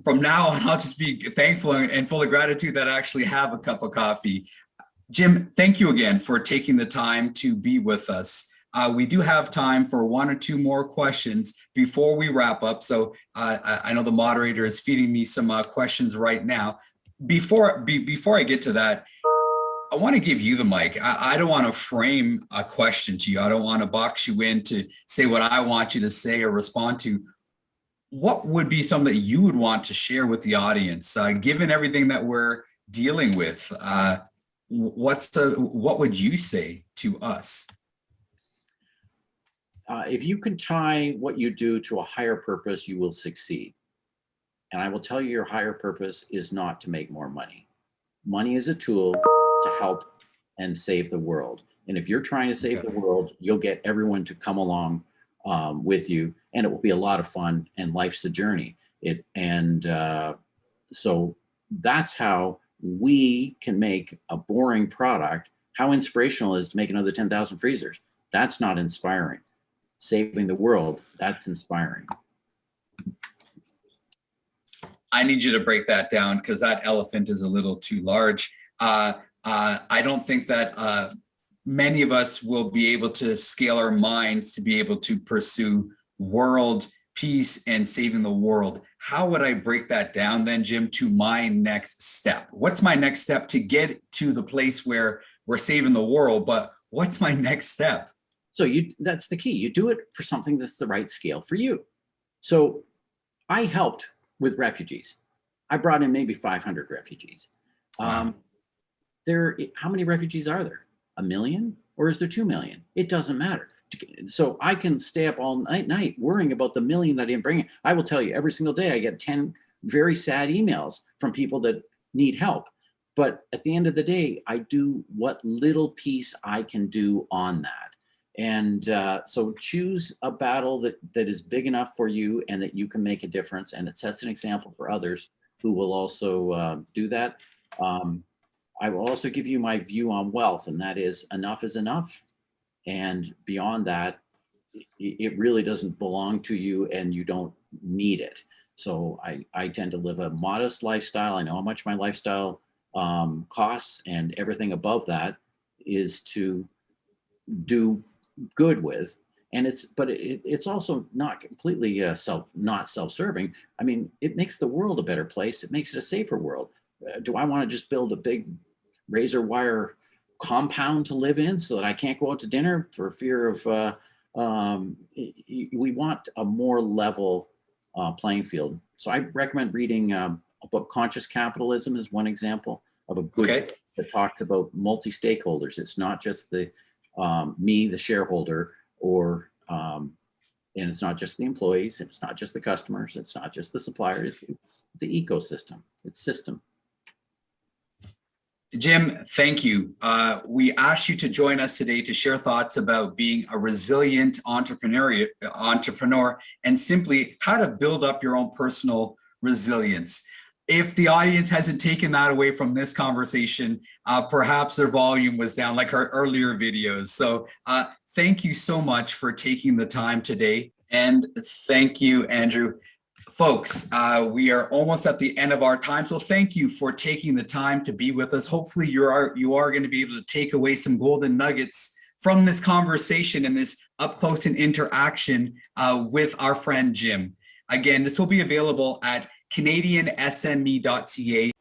from now on, I'll just be thankful and full of gratitude that I actually have a cup of coffee. Jim, thank you again for taking the time to be with us. We do have time for one or two more questions before we wrap up. So I know the moderator is feeding me some questions right now. Before I get to that, I want to give you the mic. I don't want to frame a question to you. I don't want to box you in to say what I want you to say or respond to. What would be something that you would want to share with the audience, given everything that we're dealing with? What would you say to us? If you can tie what you do to a higher purpose, you will succeed. And I will tell you, your higher purpose is not to make more money. Money is a tool to help and save the world. And if you're trying to save the world, you'll get everyone to come along with you, and it will be a lot of fun, and life's a journey. So that's how we can make a boring product. How inspirational is to make another 10,000 freezers? That's not inspiring. Saving the world, that's inspiring. I need you to break that down, because that elephant is a little too large. I don't think that many of us will be able to scale our minds to be able to pursue world peace and saving the world. How would I break that down then, Jim, to my next step? What's my next step to get to the place where we're saving the world, but what's my next step? So that's the key. You do it for something that's the right scale for you. So I helped with refugees. I brought in maybe 500 refugees. Wow. How many refugees are there? 1 million? Or is there 2 million? It doesn't matter. So I can stay up all night worrying about the 1 million that I didn't bring in. I will tell you, every single day I get 10 very sad emails from people that need help. But at the end of the day, I do what little piece I can do on that. And so choose a battle that is big enough for you and that you can make a difference. And it sets an example for others who will also do that. I will also give you my view on wealth, and that is enough is enough. And beyond that, it really doesn't belong to you and you don't need it. So I tend to live a modest lifestyle. I know how much my lifestyle costs, and everything above that is to do good with. And it's also not completely not self-serving. I mean, it makes the world a better place. It makes it a safer world. Do I want to just build a big razor wire compound to live in so that I can't go out to dinner for fear of we want a more level playing field. So I recommend reading a book. Conscious Capitalism is one example of a good book that talks about multi-stakeholders. It's not just the me, the shareholder, or and it's not just the employees, and it's not just the customers, it's not just the suppliers, it's the ecosystem, it's system. Jim, thank you. We asked you to join us today to share thoughts about being a resilient entrepreneur and simply how to build up your own personal resilience. If the audience hasn't taken that away from this conversation, perhaps their volume was down like our earlier videos. So thank you so much for taking the time today. And thank you, Andrew. Folks, we are almost at the end of our time. So thank you for taking the time to be with us. Hopefully you are going to be able to take away some golden nuggets from this conversation and this up close and interaction with our friend Jim. Again, this will be available at CanadianSME.ca.